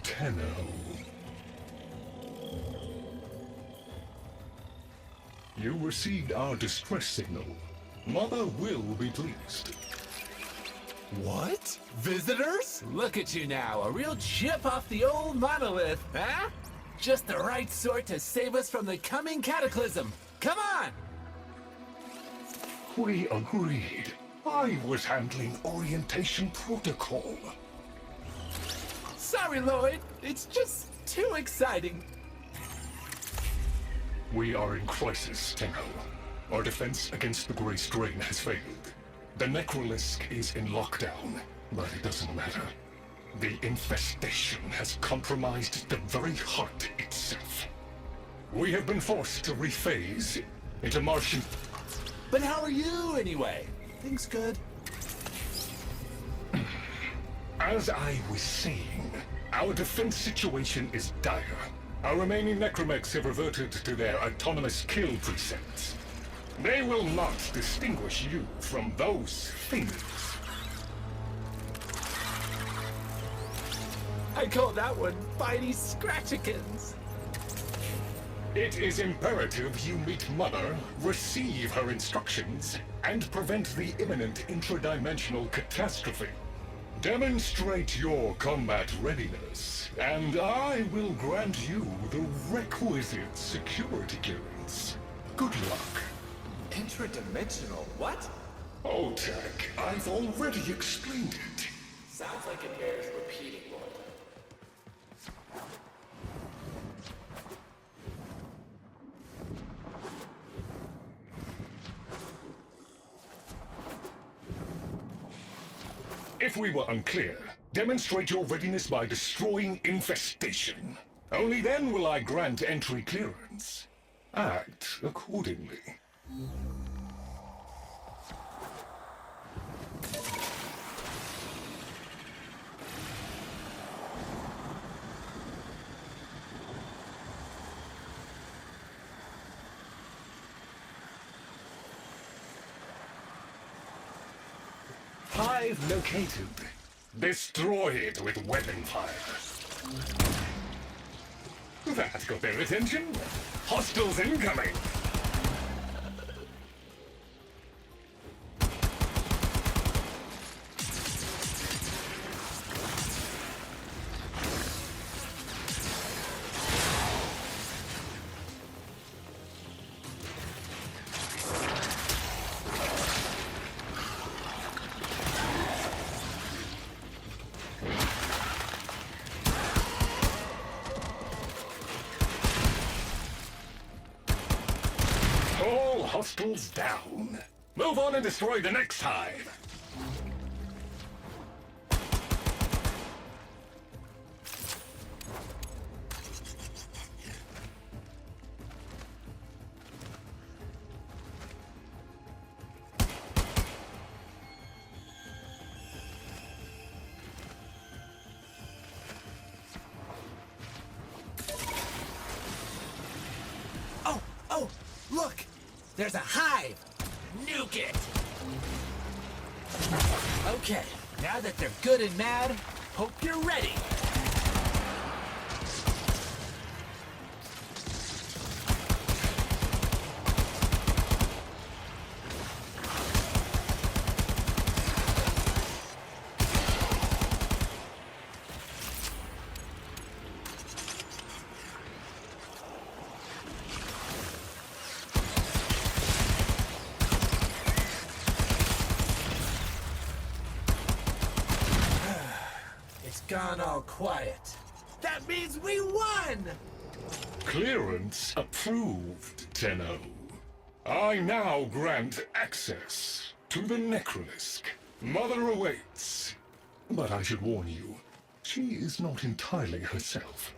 Tenno. You received our distress signal. Mother will be pleased. What? Visitors? Look at you now, a real chip off the old monolith, huh? Just the right sort to save us from the coming cataclysm. Come on! We agreed. I was handling orientation protocol. Sorry, Lloyd. It's just too exciting. We are in crisis, Tenno. Our defense against the Grey Strain has failed. The Necrolisk is in lockdown, but it doesn't matter. The infestation has compromised the very heart itself. We have been forced to rephase into Martian... But how are you, anyway? Things good? As I was saying, our defense situation is dire. Our remaining necromechs have reverted to their autonomous kill precepts. They will not distinguish you from those things. I call that one Bitey Scratchikins. It is imperative you meet Mother, receive her instructions, and prevent the imminent intradimensional catastrophe. Demonstrate your combat readiness, and I will grant you the requisite security clearance. Good luck. Intradimensional what? Oh, Tech, I've already explained it. Sounds like it bears repeating, Lloyd. If we were unclear, demonstrate your readiness by destroying infestation. Only then will I grant entry clearance. Act accordingly. 5 located. Destroy it with weapon fire. That got their attention. Hostiles incoming. All hostiles down. Move on and destroy the next hive. Oh, look! There's a hive! Nuke it! Okay, now that they're good and mad, hope you're ready! Gone all quiet. That means we won! Clearance approved, Tenno. I now grant access to the Necrolisk. Mother awaits. But I should warn you, she is not entirely herself.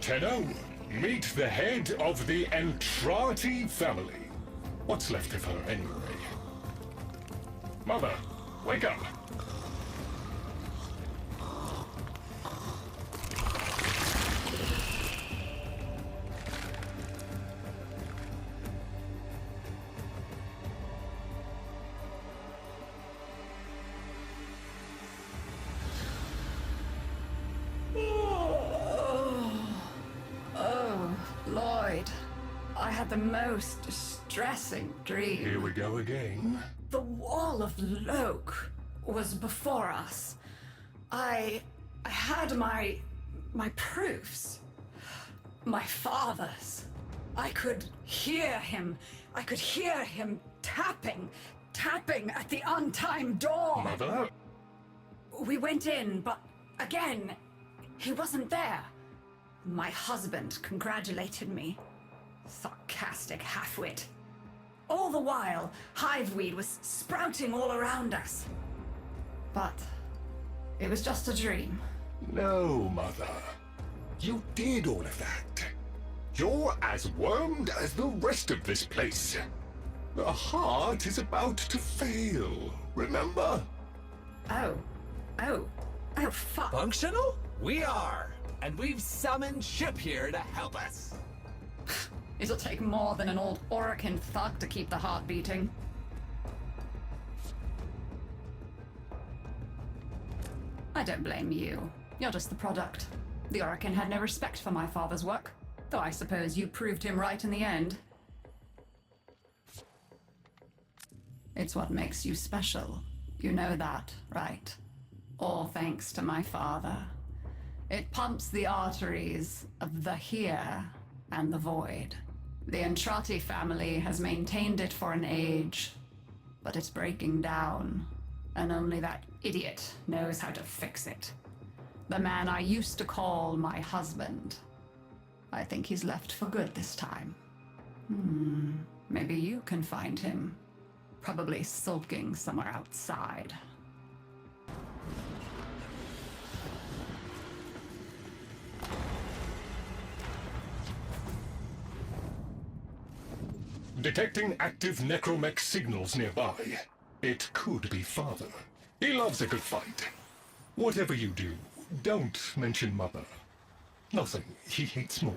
Tenno, meet the head of the Entrati family. What's left of her, anyway? Mother, wake up! Lloyd, I had the most distressing dream. Here we go again. The wall of Loke was before us. I had my proofs. My father's. I could hear him. I could hear him tapping at the untimed door. Mother? We went in, but again, he wasn't there. My husband congratulated me. Sarcastic halfwit. All the while, hiveweed was sprouting all around us. But it was just a dream. No, Mother. You did all of that. You're as wormed as the rest of this place. The heart is about to fail, remember? Oh, fuck. Functional? We are! And we've summoned Ship here to help us. It'll take more than an old Orokin thug to keep the heart beating. I don't blame you. You're just the product. The Orokin had no respect for my father's work, though I suppose you proved him right in the end. It's what makes you special. You know that, right? All thanks to my father. It pumps the arteries of the here and the void. The Entrati family has maintained it for an age, but it's breaking down, and only that idiot knows how to fix it. The man I used to call my husband. I think he's left for good this time. Maybe you can find him. Probably sulking somewhere outside. Detecting active necromech signals nearby. It could be Father. He loves a good fight. Whatever you do, don't mention Mother. Nothing he hates more.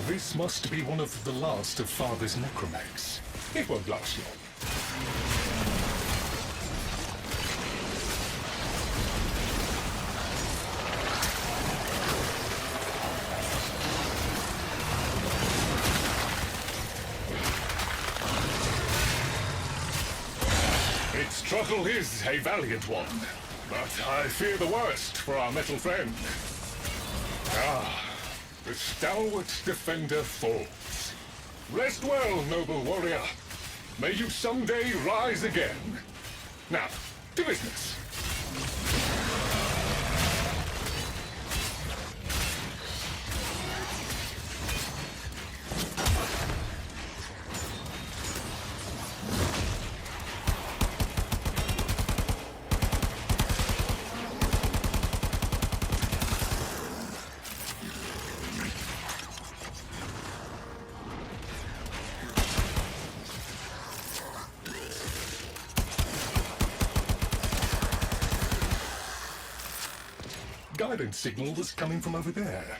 This must be one of the last of Father's necromechs. It won't last long. Its struggle is a valiant one, but I fear the worst for our metal friend. The stalwart defender falls. Rest well, noble warrior. May you someday rise again. Now, to business. Guidance signal was coming from over there.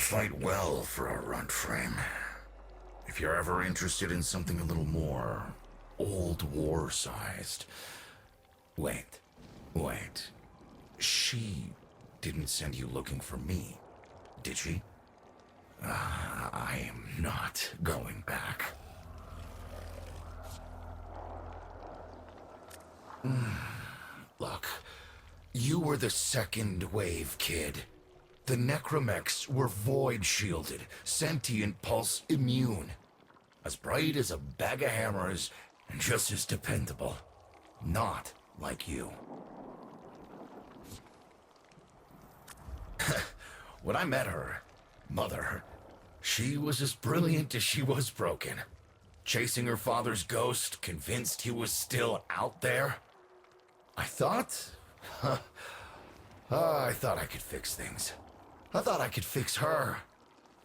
fight well for a runt frame. If you're ever interested in something a little more old war-sized. Wait. She didn't send you looking for me, did she? I am not going back. Look, you were the second wave, kid. The necromechs were void-shielded, sentient pulse immune. As bright as a bag of hammers, and just as dependable. Not like you. When I met her, Mother, she was as brilliant as she was broken. Chasing her father's ghost, convinced he was still out there. I thought I could fix things. I thought I could fix her.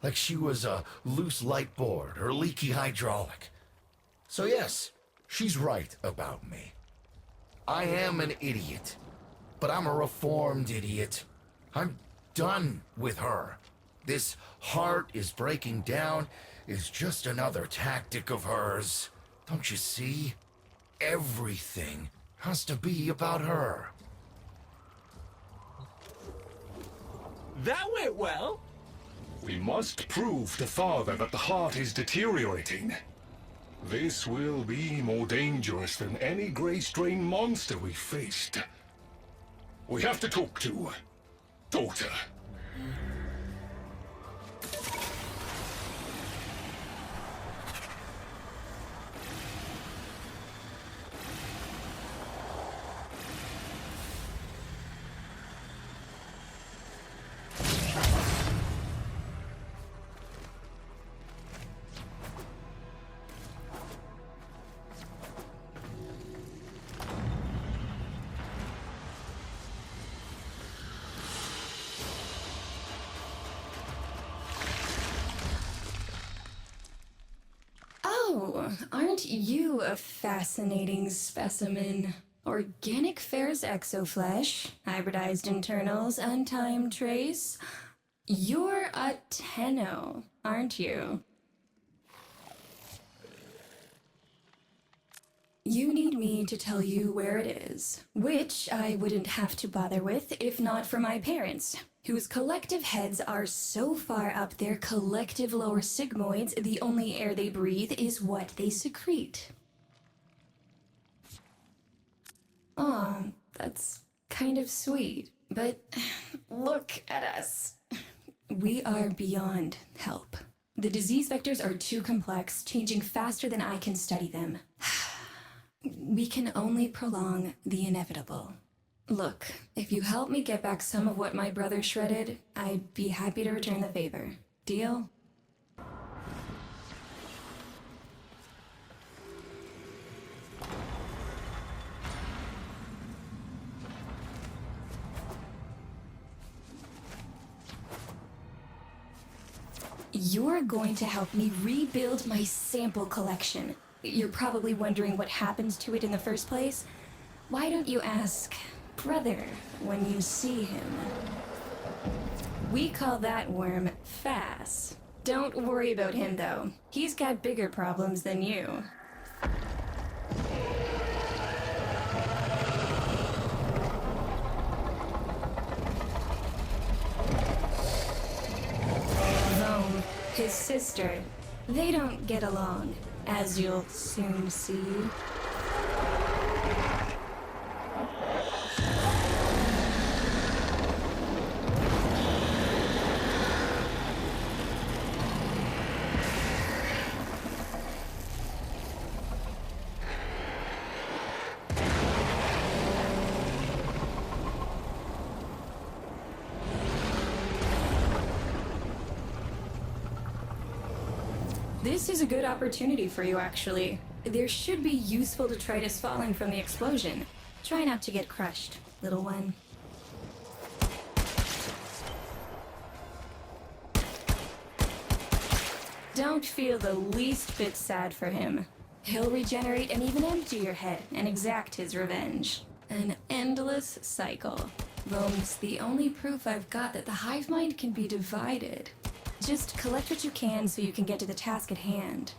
Like she was a loose light board or leaky hydraulic. So yes, she's right about me. I am an idiot. But I'm a reformed idiot. I'm done with her. This heart is breaking down is just another tactic of hers. Don't you see? Everything has to be about her. That went well. We must prove to Father that the heart is deteriorating. This will be more dangerous than any Grey Strain monster we faced. We have to talk to Daughter. Oh, aren't you a fascinating specimen? Organic ferrous exoflesh, hybridized internals, untimed trace. You're a Tenno, aren't you? You need me to tell you where it is, which I wouldn't have to bother with if not for my parents, whose collective heads are so far up their collective lower sigmoids, the only air they breathe is what they secrete. Aw, that's kind of sweet, but look at us. We are beyond help. The disease vectors are too complex, changing faster than I can study them. We can only prolong the inevitable. Look, if you help me get back some of what my brother shredded, I'd be happy to return the favor. Deal? You're going to help me rebuild my sample collection. You're probably wondering what happens to it in the first place. Why don't you ask brother when you see him? We call that worm Fass. Don't worry about him though. He's got bigger problems than you. Rome, his sister, they don't get along, as you'll soon see. This is a good opportunity for you, actually. There should be useful detritus falling from the explosion. Try not to get crushed, little one. Don't feel the least bit sad for him. He'll regenerate and even empty your head and exact his revenge. An endless cycle. Rome's the only proof I've got that the hive mind can be divided. Just collect what you can so you can get to the task at hand.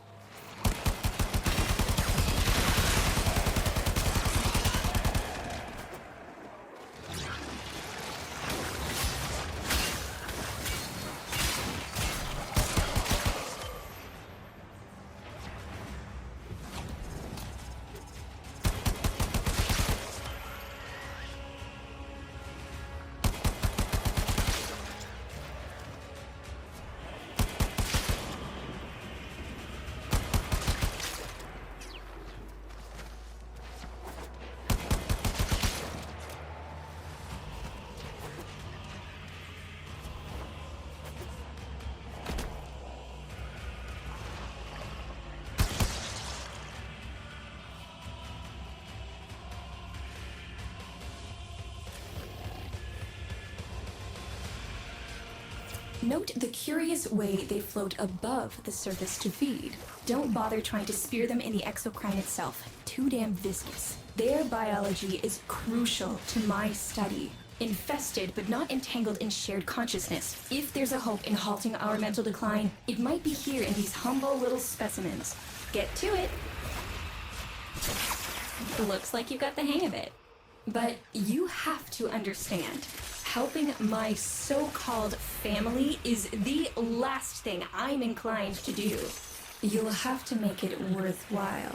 Note the curious way they float above the surface to feed. Don't bother trying to spear them in the exocrine itself. Too damn viscous. Their biology is crucial to my study. Infested but not entangled in shared consciousness. If there's a hope in halting our mental decline, it might be here in these humble little specimens. Get to it. Looks like you got the hang of it. But you have to understand, helping my so-called family is the last thing I'm inclined to do. You'll have to make it worthwhile.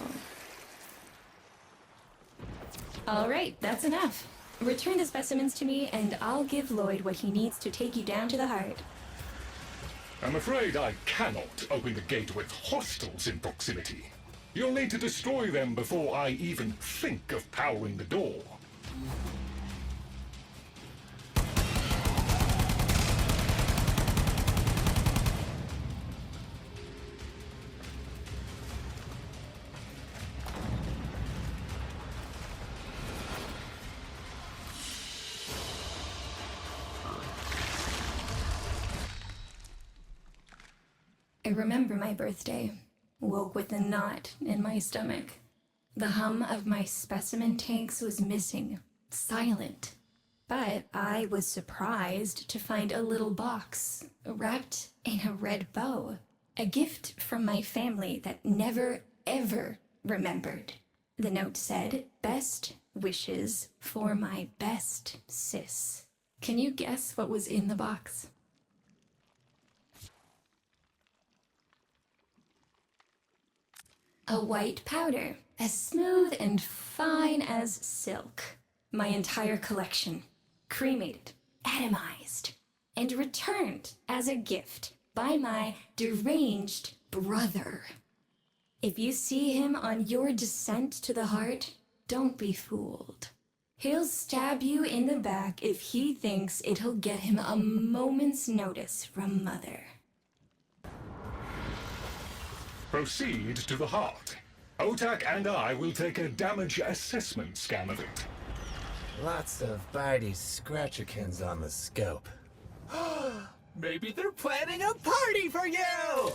All right, that's enough. Return the specimens to me, and I'll give Lloyd what he needs to take you down to the heart. I'm afraid I cannot open the gate with hostiles in proximity. You'll need to destroy them before I even think of powering the door. I remember my birthday. Woke with a knot in my stomach. The hum of my specimen tanks was missing. Silent. But I was surprised to find a little box wrapped in a red bow. A gift from my family that never, ever remembered. The note said, "Best wishes for my best sis." Can you guess what was in the box? A white powder, as smooth and fine as silk. My entire collection, cremated, atomized, and returned as a gift by my deranged brother. If you see him on your descent to the heart, don't be fooled. He'll stab you in the back if he thinks it'll get him a moment's notice from Mother. Proceed to the heart. Otak and I will take a damage assessment scan of it. Lots of Barty Scratcherkins on the scope. Maybe they're planning a party for you!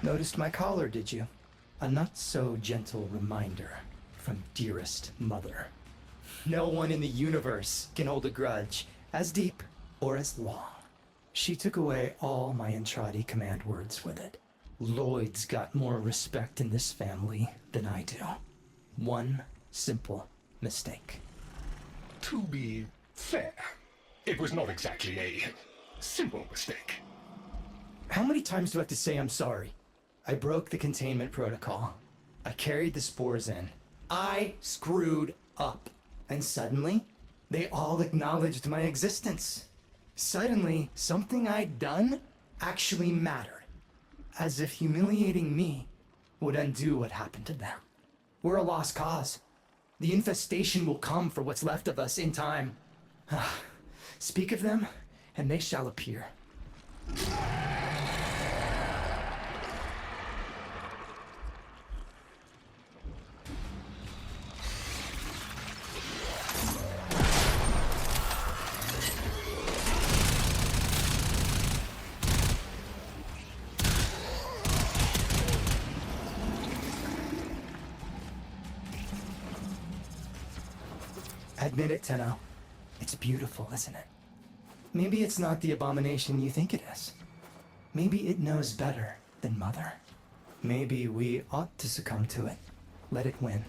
Noticed my collar, did you? A not-so-gentle reminder from dearest mother. No one in the universe can hold a grudge as deep or as long. She took away all my Entradi command words with it. Lloyd's got more respect in this family than I do. One simple mistake. To be fair, it was not exactly a simple mistake. How many times do I have to say I'm sorry? I broke the containment protocol. I carried the spores in. I screwed up. And suddenly, they all acknowledged my existence. Suddenly, something I'd done actually mattered. As if humiliating me would undo what happened to them. We're a lost cause. The infestation will come for what's left of us in time. Speak of them, and they shall appear. Admit it, Tenno. It's beautiful, isn't it? Maybe it's not the abomination you think it is. Maybe it knows better than Mother. Maybe we ought to succumb to it. Let it win.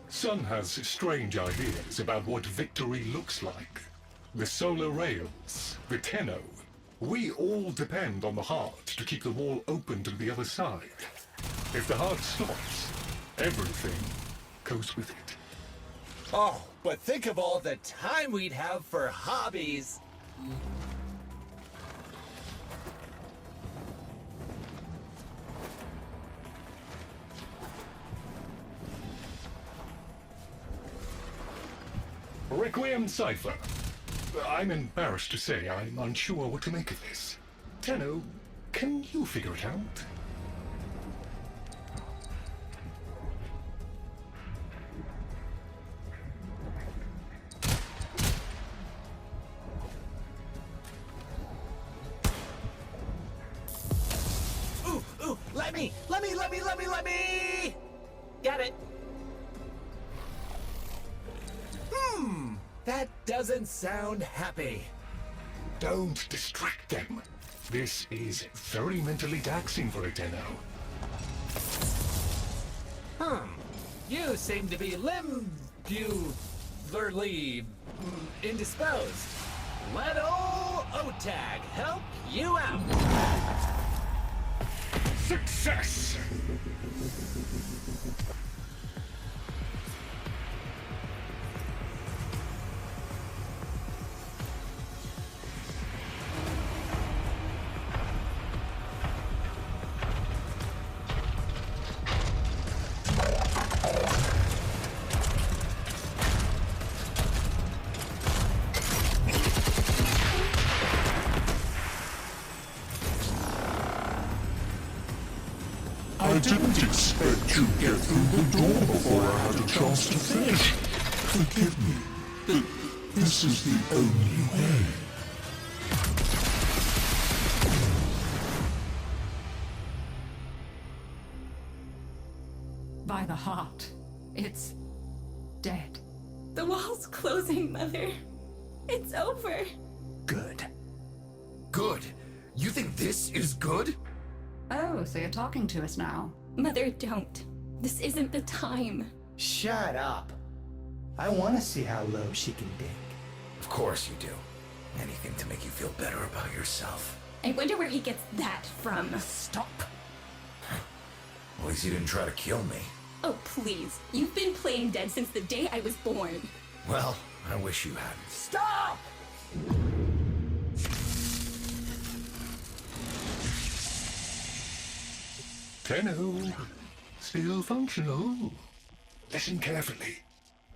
Sun has strange ideas about what victory looks like. The solar rails, the Tenno. We all depend on the heart to keep the wall open to the other side. If the heart stops, everything goes with it. Oh, but think of all the time we'd have for hobbies. Requiem Cipher. I'm embarrassed to say I'm unsure what to make of this. Tenno, can you figure it out? Ooh, let me! Got it. That doesn't sound happy. Don't distract them. This is very mentally taxing for a Tenno. You seem to be indisposed. Let old Otag help you out. Success! I didn't expect to get through the door before I had a chance to finish. Forgive me, but this is the only way. By the heart, it's dead. The wall's closing, Mother. It's over. Good. Good? You think this is good? Oh, so you're talking to us now. Mother, don't. This isn't the time. Shut up. I want to see how low she can dig. Of course you do. Anything to make you feel better about yourself. I wonder where he gets that from. Stop. At least you didn't try to kill me. Oh, please. You've been playing dead since the day I was born. Well, I wish you hadn't. Stop! Tenno, still functional. Listen carefully.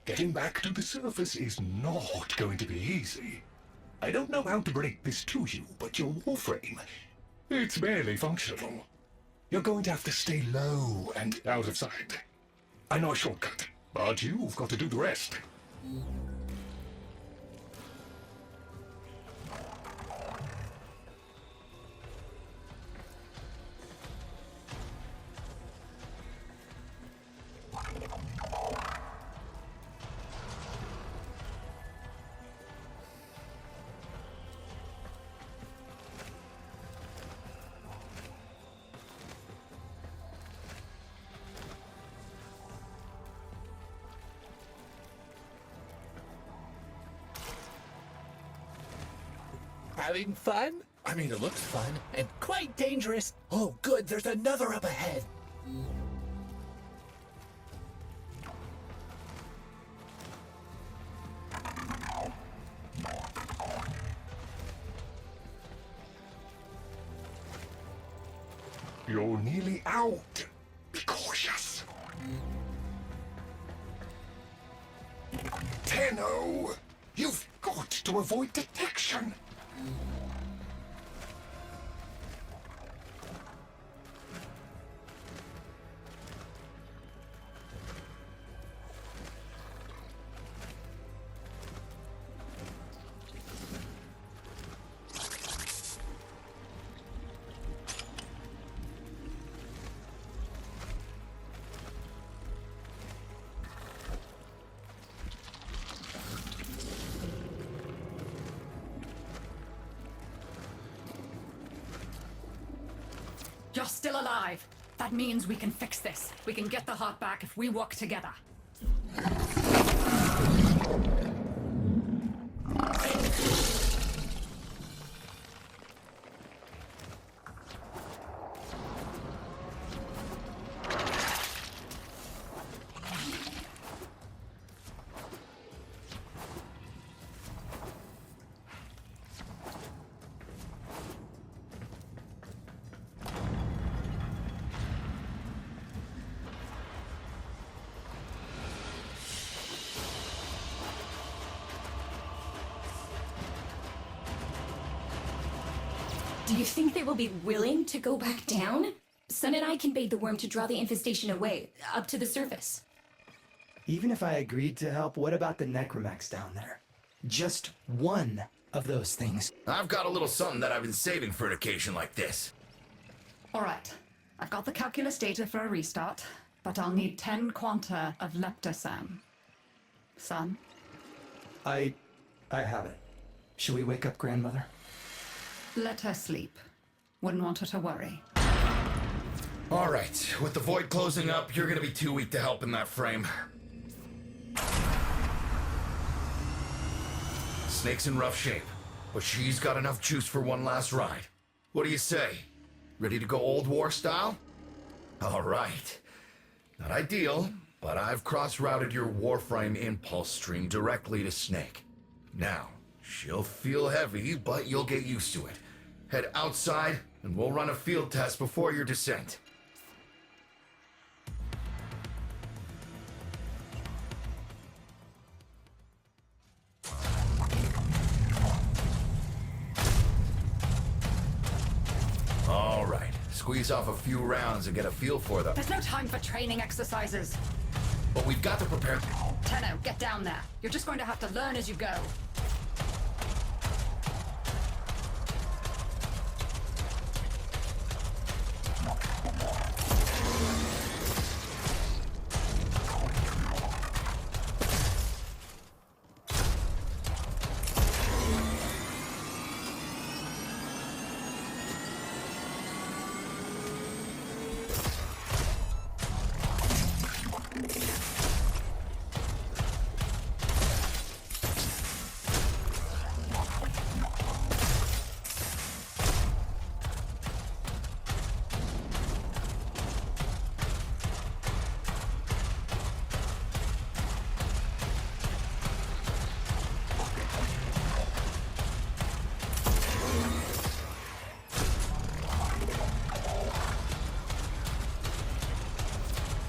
Getting back to the surface is not going to be easy. I don't know how to break this to you, but your Warframe, it's barely functional. You're going to have to stay low and out of sight. I know a shortcut, but you've got to do the rest. Having fun? I mean, it looks fun and quite dangerous. Oh, good, there's another up ahead. You're nearly out. Be cautious. Tenno! You've got to avoid detection! You're still alive. That means we can fix this. We can get the heart back if we work together. Do you think they will be willing to go back down? Sun and I can bait the worm to draw the infestation away, up to the surface. Even if I agreed to help, what about the necromax down there? Just one of those things. I've got a little something that I've been saving for an occasion like this. All right. I've got the calculus data for a restart, but I'll need 10 quanta of leptosam. Son? I have it. Should we wake up grandmother? Let her sleep. Wouldn't want her to worry. All right, with the void closing up, you're gonna be too weak to help in that frame. Snake's in rough shape, but she's got enough juice for one last ride. What do you say? Ready to go old war style? All right. Not ideal, but I've cross-routed your Warframe impulse stream directly to Snake. Now, she'll feel heavy, but you'll get used to it. Head outside, and we'll run a field test before your descent. All right, squeeze off a few rounds and get a feel for them. There's no time for training exercises. But we've got to prepare. Tenno, get down there. You're just going to have to learn as you go.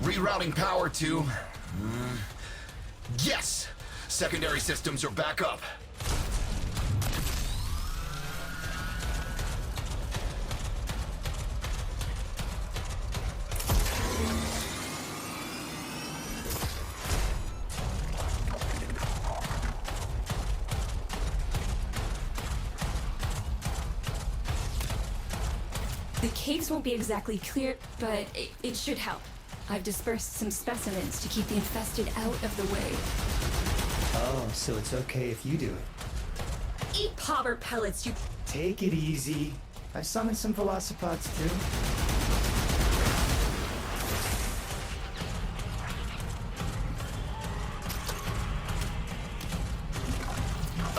Rerouting power to... Yes! Secondary systems are back up. The caves won't be exactly clear, but it should help. I've dispersed some specimens to keep the infested out of the way. Oh, so it's okay if you do it. Eat popper pellets, you... Take it easy. I've summoned some velocipods too.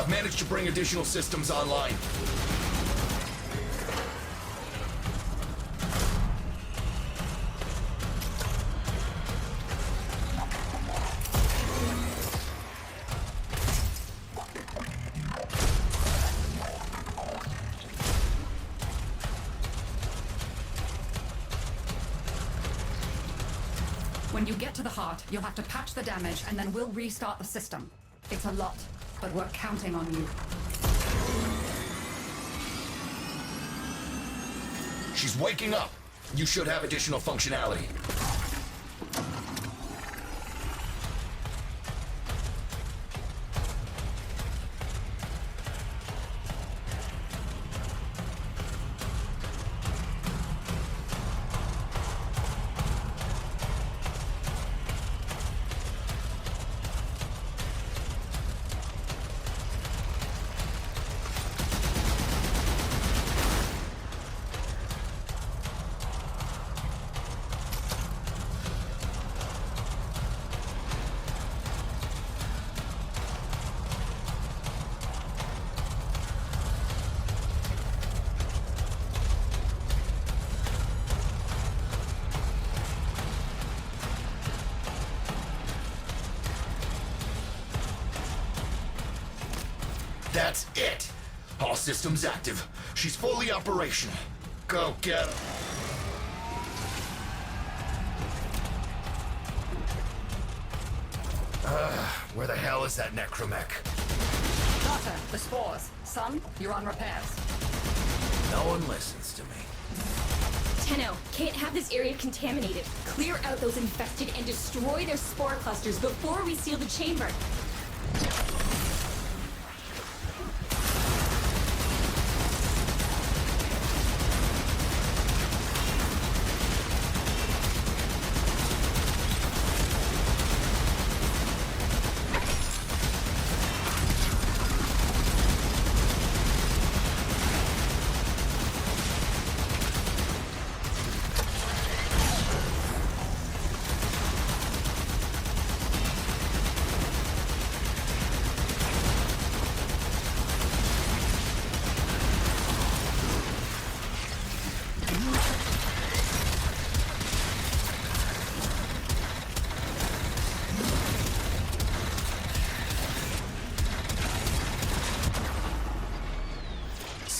I've managed to bring additional systems online. When you get to the heart, you'll have to patch the damage, and then we'll restart the system. It's a lot, but we're counting on you. She's waking up. You should have additional functionality. That's it! All systems active. She's fully operational. Go get her. Where the hell is that necromech? Daughter, the spores. Son, you're on repairs. No one listens to me. Tenno, can't have this area contaminated. Clear out those infected and destroy their spore clusters before we seal the chamber.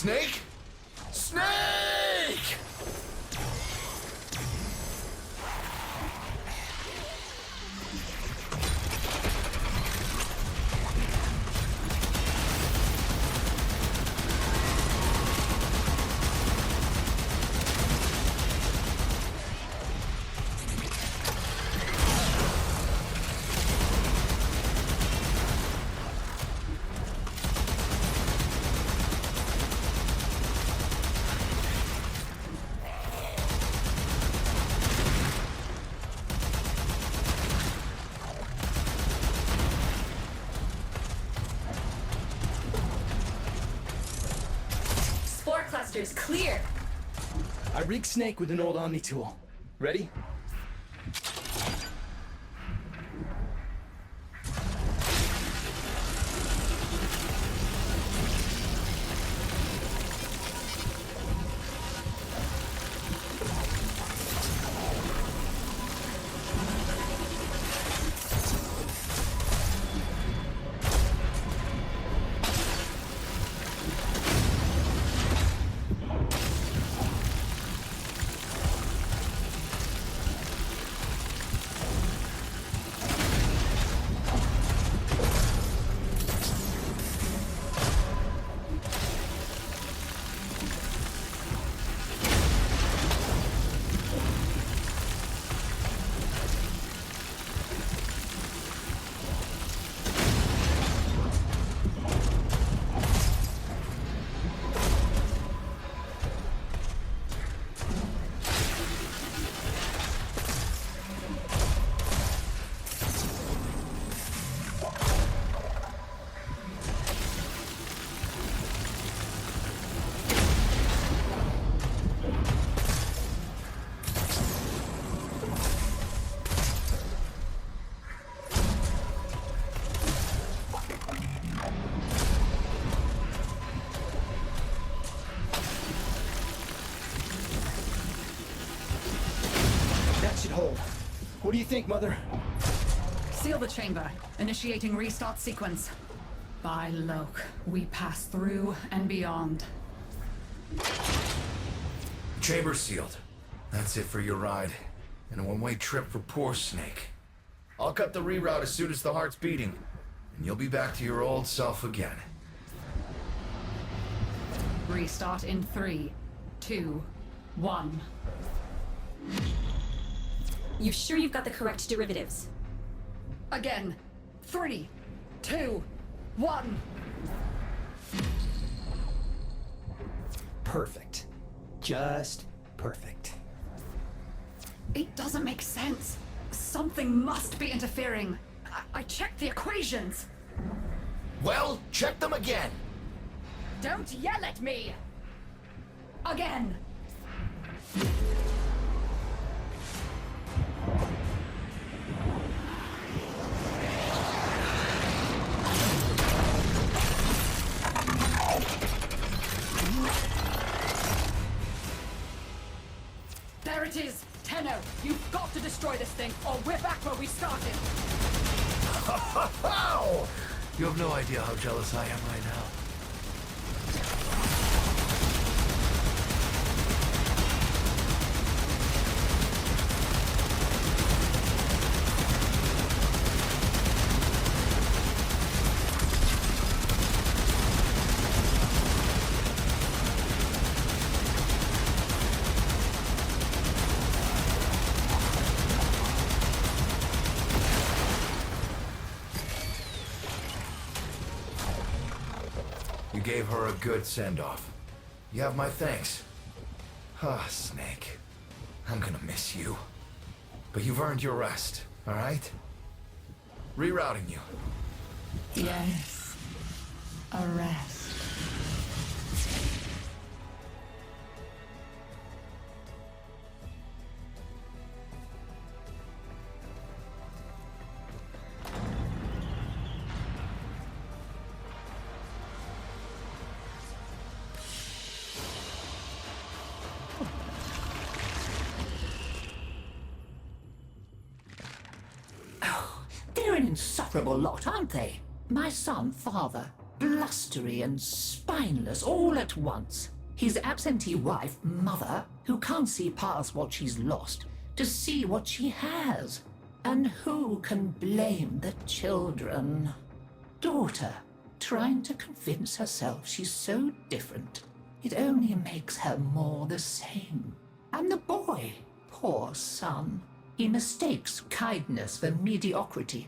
Snake? Snake! Spore clusters clear. I rigged Snake with an old Omni tool. Ready? That should hold. What do you think, Mother? Seal the chamber. Initiating restart sequence. By Loke, we pass through and beyond. Chamber sealed. That's it for your ride. And a one-way trip for poor Snake. I'll cut the reroute as soon as the heart's beating. and you'll be back to your old self again. Restart in 3, 2, 1. You sure you've got the correct derivatives? Again. 3, 2, 1. Perfect. Just perfect. It doesn't make sense. Something must be interfering. I checked the equations. Well, check them again! Don't yell at me! Again! There it is! Tenno, you've got to destroy this thing, or we're back where we started! How? You have no idea how jealous I am right now. You gave her a good send-off. You have my thanks. Ah, Snake. I'm gonna miss you. But you've earned your rest, alright? Rerouting you. Yes. A rest. They're an insufferable lot, aren't they? My son, father, blustery and spineless all at once. His absentee wife, mother, who can't see past what she's lost to see what she has. And who can blame the children? Daughter, trying to convince herself she's so different. It only makes her more the same. And the boy, poor son. He mistakes kindness for mediocrity.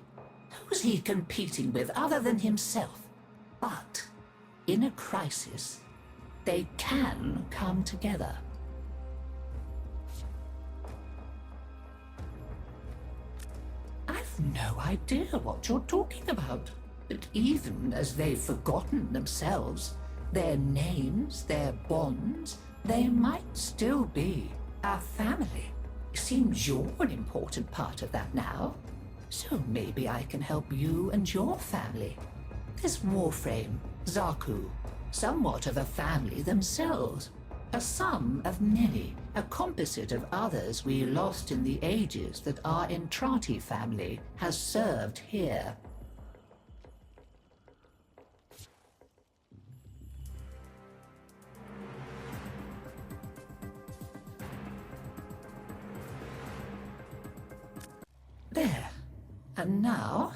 Who's he competing with other than himself? But in a crisis, they can come together. I've no idea what you're talking about. But even as they've forgotten themselves, their names, their bonds, they might still be our family. Seems you're an important part of that now. So maybe I can help you and your family. This Warframe, Zaku, somewhat of a family themselves. A sum of many, a composite of others we lost in the ages that our Entrati family has served here. There. And now,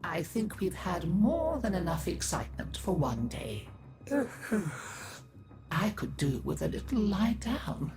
I think we've had more than enough excitement for one day. I could do with a little lie down.